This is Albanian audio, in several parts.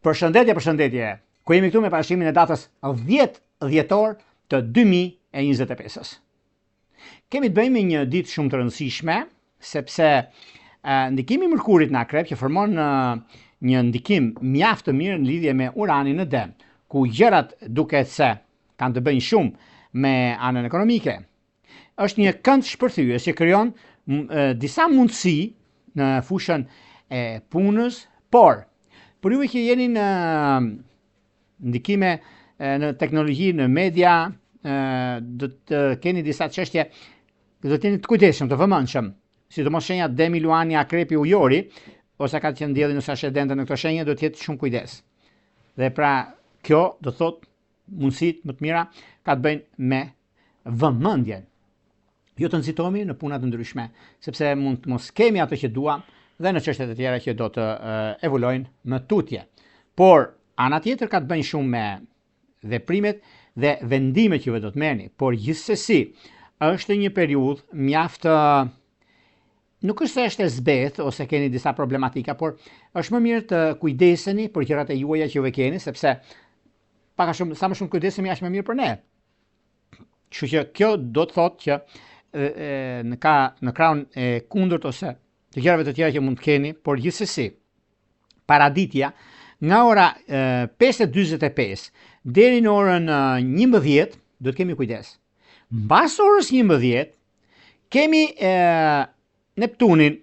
Përshëndetje, ku jemi këtu me parashimin e datës 10 dhjetor të 2025-s. Kemi të bëjmë një ditë shumë të rëndësishme, sepse ndikimi i Mërkurit në Akrep që formon një ndikim mjaft të mirë në lidhje me Uranin në Dem, ku gjërat duket se kanë të bëjnë shumë me anën ekonomike. Është një kënd shpërthyes që krijon disa mundësi në fushën e punës, por për juve që jeni në ndikime në teknologji, në media, do të keni disa çështje, do të jeni të kujdesshëm, të vëmendshëm, sidomos shenja Demi, Luani, Akrepi, Ujori, ose ka të qenë dielli ose ascendente në këto shenje, do të jetë shumë kujdes. Dhe pra kjo do thot mundësitë më të mira ka të bëjnë me vëmendjen. Jo të nxitohemi në puna të ndryshme, sepse mund të mos kemi ato që duam dhe në çështjet e tjera që do të evolojnë më tutje. Por ana tjetër ka të bëjnë shumë me veprimet dhe vendimet që do të merrni, por gjithsesi është një periudhë mjaft, nuk është se është e zbeth ose keni disa problematika, por është më mirë të kujdeseni për gjërat e juaja që ju keni, sepse sa më shumë kujdesemi aq më mirë për ne. Kështu që kjo do të thotë që në krahun e kundërt ose të gjërave të tjera që mund të keni, por gjithsesi paraditja nga ora 5:45 deri në orën 11 do të kemi kujdes. Mbas orës 11 kemi Neptunin.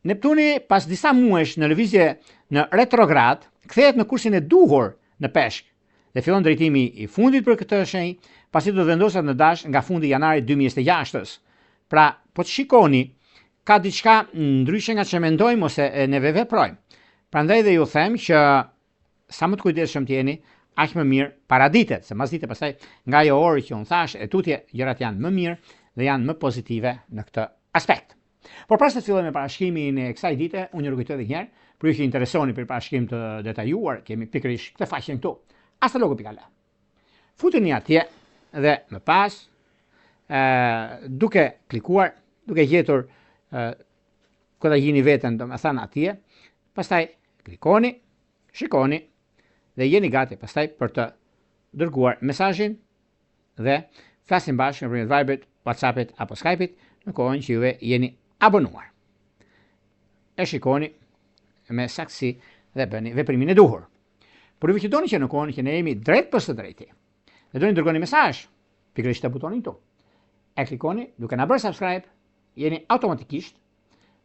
Neptuni pas disa muesh në lëvizje në retrograd kthehet në kursin e duhur në Peshk dhe fillon drejtimi i fundit për këtë shenjë, pasi do të vendoset në Dash nga fundi janarit 2026. Pra, po të shikoni, ka diçka ndryshe nga që mendojmë ose neve veprojmë. Prandaj dhe ju them që sa më të kujdesshëm t'jeni, aq më mirë paraditet, se mas dite pastaj nga ajo orë që unë thash, e tutje gjërat janë më mirë dhe janë më pozitive në këtë aspekt. Por pas të fillojmë me parashkimin e kësaj dite, unë ju rikujtoj edhe një herë, për ju që interesoni për parashkim të detajuar, kemi pikërisht këtë faqen këtu, astrologo.al. Futeni atje dhe më pas, duke klikuar, duke gjetur këtë gjini veten, do me thënë atje, pastaj klikoni, shikoni dhe jeni gati pastaj për të dërguar mesazhin dhe flasim bashkë nëpërmjet Viberit, WhatsAppit apo Skypeit në kohën që juve jeni abonuar. E shikoni me saktësi dhe bëni veprimin e duhur. Por juve që doni që në kohën që ne jemi drejt për së drejti, dhe doni dërgoni mesazh, pikërisht te butoni këtu. E klikoni, duke na bërë subscribe, jeni automatikisht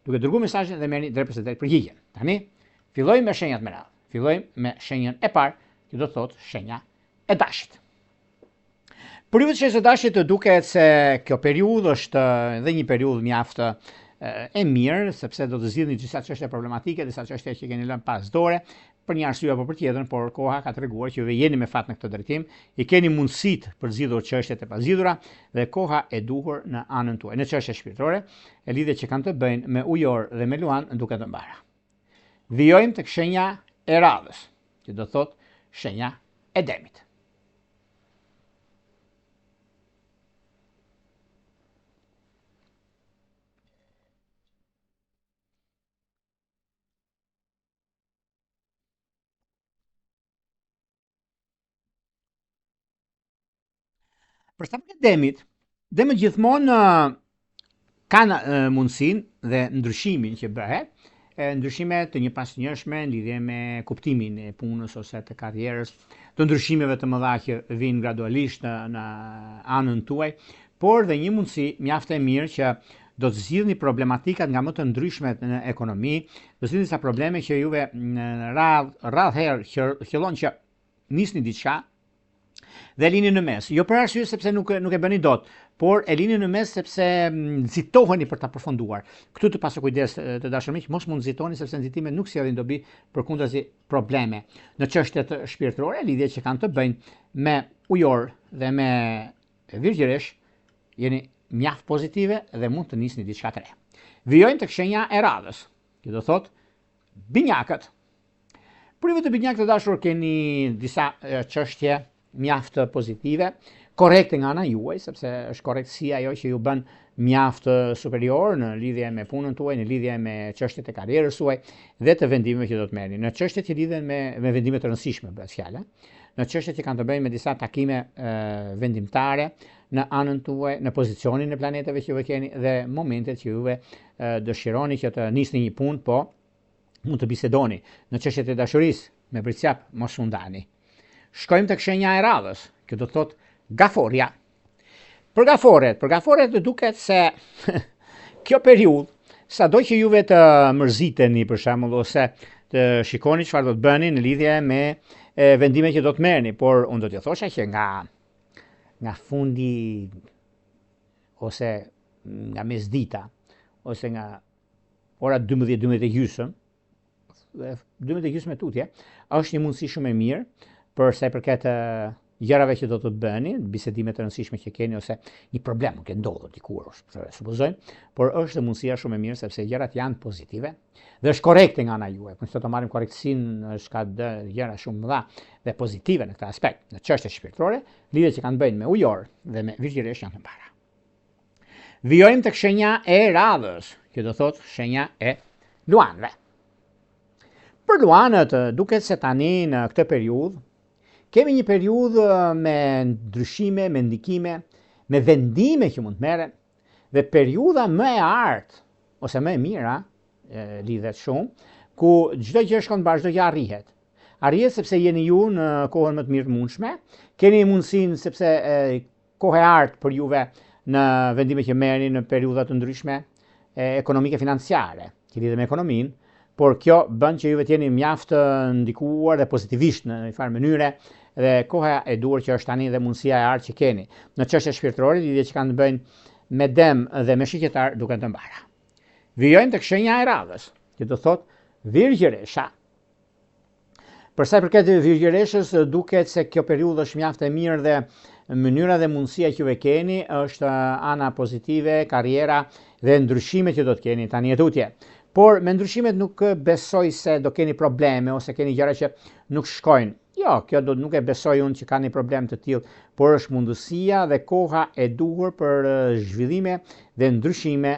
duke dërguar mesazhin dhe merrni drejt për së drejti përgjigjen. Tani fillojmë me shenjat me radhë. Fillojmë me shenjën e parë, që do të thotë shenja e Dashit. Për ju që e Dashit duket se kjo periudhë është edhe një periudhë mjaft e mirë, sepse do të zgjidhni disa çështje problematike, disa çështje që keni lënë pas dore, për një arsye apo për tjetrën, por koha ka treguar që ju jeni me fat në këtë drejtim, i keni mundësitë për zgjidhur çështjet e pazgjidhura dhe koha e duhur në anën tuaj. Në çështje shpirtërore, e lidhjet që kanë të bëjnë me Ujor dhe me Luan duket të mbara. Vijojmë tek shenja e radhës, që do thotë shenja e Demit. Për sa përket Demit, Demët gjithmonë kanë mundësinë dhe ndryshimin që bëhet, ndryshime të një pasnjëshme në lidhje me kuptimin e punës ose të karrierës, të ndryshimeve të mëdha që vijnë gradualisht në anën tuaj, por dhe një mundësi mjaft e mirë që do të zgjidhni problematikat nga më të ndryshmet në ekonomi, do të zgjidhni disa probleme që juve radh herë fillon që nisni diçka dhe e lini në mes. Jo për arsye sepse nuk e bëni dot, por e lini në mes sepse nxitoheni për ta përfunduar. Këtu të pasur kujdes të dashur miq, mos mund nxitoni sepse nxitimet nuk sjellin dobi, përkundazi probleme. Në çështjet shpirtërore, lidhjet që kanë të bëjnë me Ujor dhe me Virgjëresh, jeni mjaft pozitive dhe mund të nisni diçka të re. Vijojmë tek shenja e radhës, që do thotë binjakët. Për ju të binjakët të dashur keni disa çështje mjaft pozitive, korrekte nga ana juaj, sepse është korrektësia ajo që ju bën mjaft superior në lidhje me punën tuaj, në lidhje me çështjet e karrierës suaj dhe të vendimeve që do të merrni. Në çështjet që lidhen me vendime të rëndësishme, bëhet fjala, në çështjet që kanë të bëjnë me disa takime vendimtare në anën tuaj, në pozicionin e planeteve që juve keni dhe momentet që juve dëshironi që të nisni një punë, po mund të bisedoni në çështjet e dashurisë me përcjap mos u ndani. Shkojmë tek shenja e radhës, që do të thotë gaforja. Për gaforet duket se kjo periudhë, sado që juve të mërziteni për shembull ose të shikoni çfarë do të bëni në lidhje me vendime që do të merrni, por unë do t'ju thosha që nga fundi ose nga mesdita ose nga ora 12:30 12:30 tutje, është një mundësi shumë e mirë për sa i përket gjërave që do të bëni, bisedime të rëndësishme që keni ose një problem që ndodhet dikur, supozojmë, por është mundësia shumë e mirë sepse gjërat janë pozitive dhe është korrekte nga ana juaj. Nëse të marrim korrektësinë, është ka gjëra shumë mëdha dhe pozitive në këtë aspekt. Në çështje shpirtërore, lidhjet që kanë bëjnë me ujor dhe me virgjëresh janë të mbara. Vijojmë tek shenja e radhës, që do thotë shenja e luanëve. Për luanët, duket se tani në këtë periudhë kemi një periudhë me ndryshime, me ndikime, me vendime që mund të merren dhe periudha më e artë ose më e mira lidhet shumë, ku çdo gjë shkon bashkë, çdo gjë arrihet. Arrihet sepse jeni ju në kohën më të mirë të mundshme, keni mundësinë sepse kohë e artë për juve në vendime që merrni në periudha të ndryshme ekonomike financiare, që lidhen me ekonominë, por kjo bën që juve të jeni mjaft ndikuar dhe pozitivisht në një farë mënyre dhe koha e duhur që është tani dhe mundësia e artë që keni. Në çështje shpirtërore, lidhje që kanë të bëjnë me dem dhe me shigjetar duken të mbara. Vijojmë tek shenja e radhës, që do thotë virgjëresha. Për sa i përket virgjëreshës, duket se kjo periudhë është mjaft e mirë dhe mënyra dhe mundësia që juve keni është ana pozitive, karriera dhe ndryshimet që do të keni tani tutje. Por me ndryshimet nuk besoj se do keni probleme ose keni gjëra që nuk shkojnë. Jo, kjo nuk e besoj unë që ka një problem të tillë, por është mundësia dhe koha e duhur për zhvillime dhe ndryshime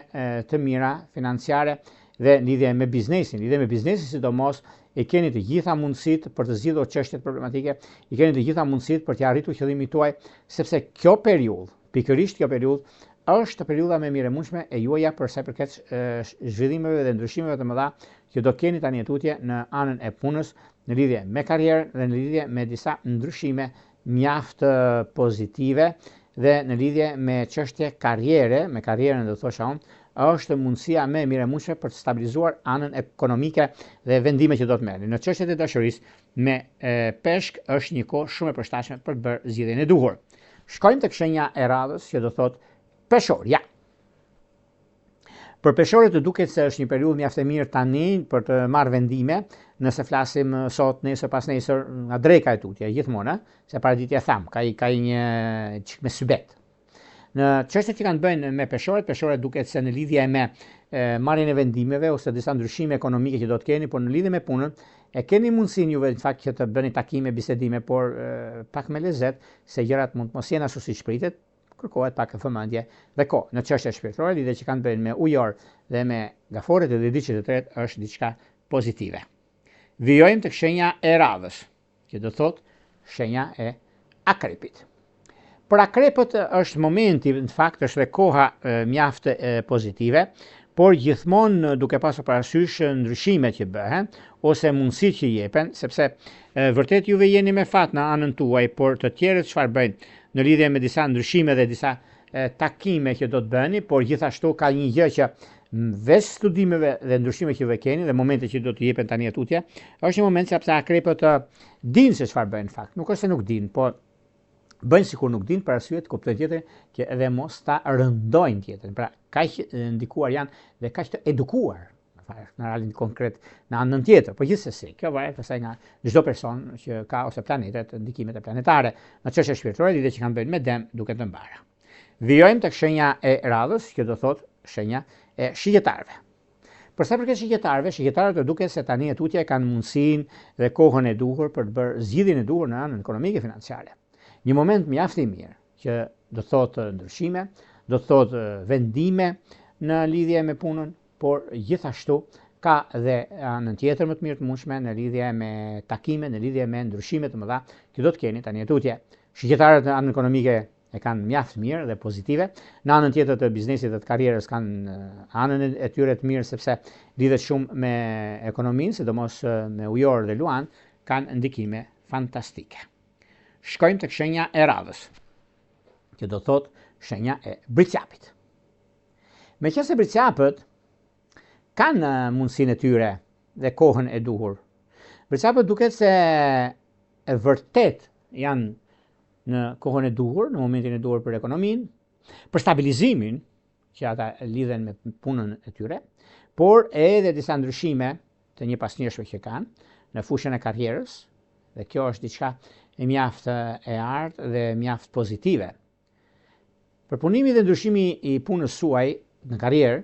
të mira financiare dhe lidhje me biznesin. Lidhje me biznesin sidomos e keni të gjitha mundësitë për të zgjidhur çështjet problematike, i keni të gjitha mundësitë për të arritur qëllimin tuaj, sepse kjo periudhë, pikërisht kjo periudhë, është periudha më mirë e mundshme e juaja për sa i përket zhvillimeve dhe ndryshimeve të mëdha që do keni tani tutje në anën e punës, në lidhje me karrierën dhe në lidhje me disa ndryshime mjaft pozitive dhe në lidhje me çështje karriere, me karrierën do thosha unë, është mundësia më e mirë e mundshme për të stabilizuar anën ekonomike dhe vendime që do të merrni. Në çështjet e dashurisë me peshk është një kohë shumë e përshtatshme për të bërë zgjedhjen e duhur. Shkojmë tek shenja e radhës që do thotë peshorja. Për peshorët duket se është një periudhë mjaft e mirë tani për të marrë vendime, nëse flasim sot, nesër, pas nesër, nga dreka e tutje, gjithmonë, se paraditja tham, ka një çik me sybet. Në çështjet që kanë bëjnë me peshorët duket se në lidhje me marrjen e vendimeve ose disa ndryshime ekonomike që do të keni, por në lidhje me punën, e keni mundësinë juve në fakt që të bëni takime, bisedime, por pak me lezet, se gjërat mund të mos jenë ashtu siç pritet, kërkohet pak vëmendje dhe kohë. Në çështje shpirtërore, lidhje që kanë bëjnë me ujor dhe me gaforet dhe diçka e tretë është diçka pozitive. Vijojmë tek shenja e radhës, që do thotë shenja e akrepit. Për akrepët është momenti, në fakt është dhe koha mjaft pozitive, por gjithmonë duke pasur parasysh ndryshimet që bëhen ose mundësitë që jepen, sepse vërtet juve jeni me fat në anën tuaj, por të tjerët çfarë bëjnë në lidhje me disa ndryshime dhe disa takime që do të bëni, por gjithashtu ka një gjë që veç studimeve dhe ndryshime që juve keni dhe momente që do të jepen tani tutje, është një moment sepse akrepët dinë se çfarë bëjnë në fakt. Nuk është se nuk dinë, por bëjnë sikur nuk dinë për arsye të kuptojnë tjetër që edhe mos ta rëndojnë tjetrin. Pra, kaq ndikuar janë dhe kaq të edukuar në realin konkret në anën tjetër. Po gjithsesi, kjo varet pastaj nga çdo person që ka ose planetet, ndikimet e planetare në çështje shpirtërore, lidhje që kanë bëjnë me dem, duke të mbara. Vijojmë tek shenja e radhës, që do thotë shenja e shigjetarëve. Për sa përket shigjetarët duket se tani tutje kanë mundësinë dhe kohën e duhur për të bërë zgjidhjen e duhur në anën ekonomike financiare. Një moment mjaft i mirë që do thotë ndryshime, do të thotë vendime në lidhje me punën, por gjithashtu ka dhe anën tjetër më të mirë të mundshme në lidhje me takime, në lidhje me ndryshime të mëdha që do të keni tani tutje. Shqiptarët në anën ekonomike e kanë mjaft mirë dhe pozitive. Në anën tjetër të biznesit dhe të karrierës kanë anën e tyre të mirë sepse lidhet shumë me ekonominë, sidomos me ujor dhe luan, kanë ndikime fantastike. Shkojmë tek shenja e radhës, që do thotë shenja e bricjapit. Meqense bricjapët kanë mundësinë e tyre dhe kohën e duhur. Bricjapët duket se e vërtet janë në kohën e duhur, në momentin e duhur për ekonominë, për stabilizimin që ata lidhen me punën e tyre, por edhe disa ndryshime të një pasnjëshme që kanë në fushën e karrierës, dhe kjo është diçka e mjaft e artë dhe mjaft pozitive. Përpunimi dhe ndryshimi i punës suaj në karrierë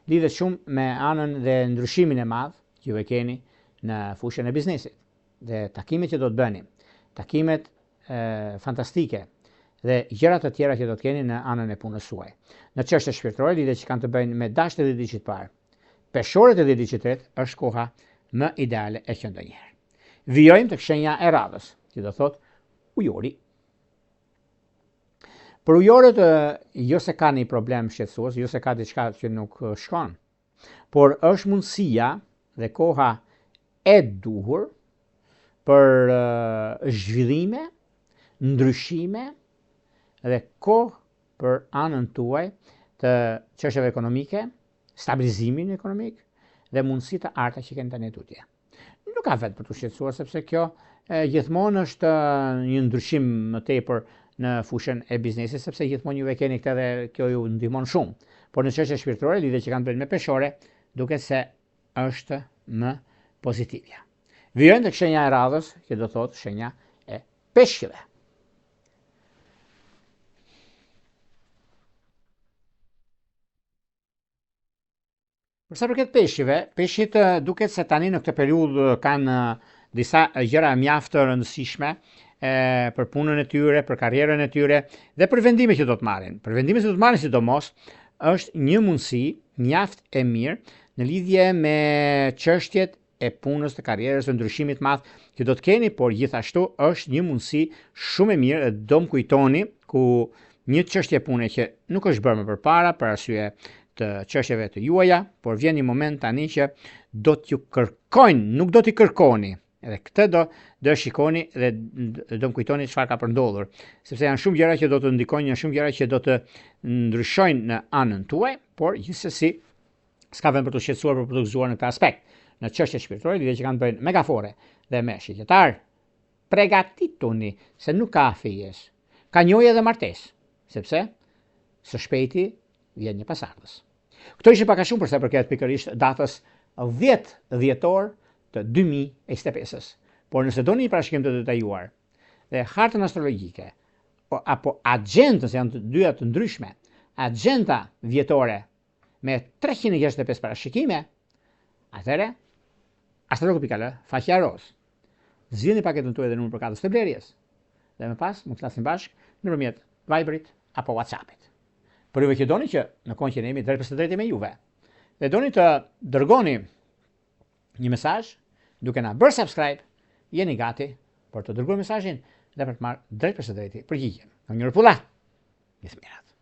lidhet shumë me anën dhe ndryshimin e madh që ju e keni në fushën e biznesit dhe takimet që do të bëni, takimet fantastike dhe gjërat të tjera që do të keni në anën e punës suaj. Në çështje shpirtërore, lidhje që kanë të bëjnë me dashjet e ditëit parë, peshorët e ditëit tretë, është koha më ideale e që ndonjëherë. Vijojmë tek shenja e radhës, që do thotë ujori. Për ujorët, jo se ka një problem shqetësues, jo se ka diçka që nuk shkon, por është mundësia dhe koha e duhur për zhvillime, ndryshime dhe kohë për anën tuaj të çështjeve ekonomike, stabilizimin ekonomik dhe mundësi të arta që keni tani tutje. Nuk ka vetë për të shqetësuar, sepse kjo gjithmonë është një ndryshim më tepër në fushën e biznesit, sepse gjithmonë juve keni këtë dhe kjo ju ndihmon shumë. Por në çështje shpirtërore, lidhje që kanë bënë me peshore, duket se është më pozitivja. Vijojmë tek shenja e radhës, që do thotë shenja e peshqive. Për sa përket peshqive, peshqit duket se tani në këtë periudhë kanë disa gjëra mjaft të rëndësishme për punën e tyre, për karrierën e tyre dhe për vendimet që do të marrin. Për vendimet që do të marrin sidomos është një mundësi mjaft e mirë në lidhje me çështjet e punës, të karrierës, të ndryshimit madh që do të keni, por gjithashtu është një mundësi shumë e mirë, do më kujtoni ku një çështje pune që nuk është bërë më përpara për arsye të çështjeve të juaja, por vjen një moment tani që do t'ju kërkojnë, nuk do t'i kërkoni. Edhe këtë do shikoni dhe do më kujtoni çfarë ka ndodhur, sepse janë shumë gjëra që do të ndikojnë, janë shumë gjëra që do të ndryshojnë në anën tuaj, por gjithsesi s'ka vend për të shqetësuar, për të gëzuar në këtë aspekt. Në çështje shpirtërore, lidhje që kanë bëjnë me gafore dhe me shqyrtar, pregatituni se nuk ka fijes, ka njohje dhe martesë, sepse së shpejti vjen një pasardhës. Këto ishin pak a shumë për sa përket pikërisht datës 10 dhjetor të 2025. Por nëse doni një parashikim të detajuar dhe hartën astrologjike apo agjendën, se janë të dyja të ndryshme, agjenda vjetore me 365 parashikime, atëherë astrologu.al, faqja roz. Zgjidhni paketën tuaj dhe numrin për katës të blerjes. Dhe më pas mund të flasim bashkë nëpërmjet Viberit apo WhatsAppit. Për juve që doni që në kohën që ne jemi drejt për drejtë me juve, dhe doni të dërgoni një mesazh duke na bërë subscribe, jeni gati për të dërguar mesazhin dhe për të marrë drejt për drejtë përgjigjen. Në një rrepulla. Gjithë mirat.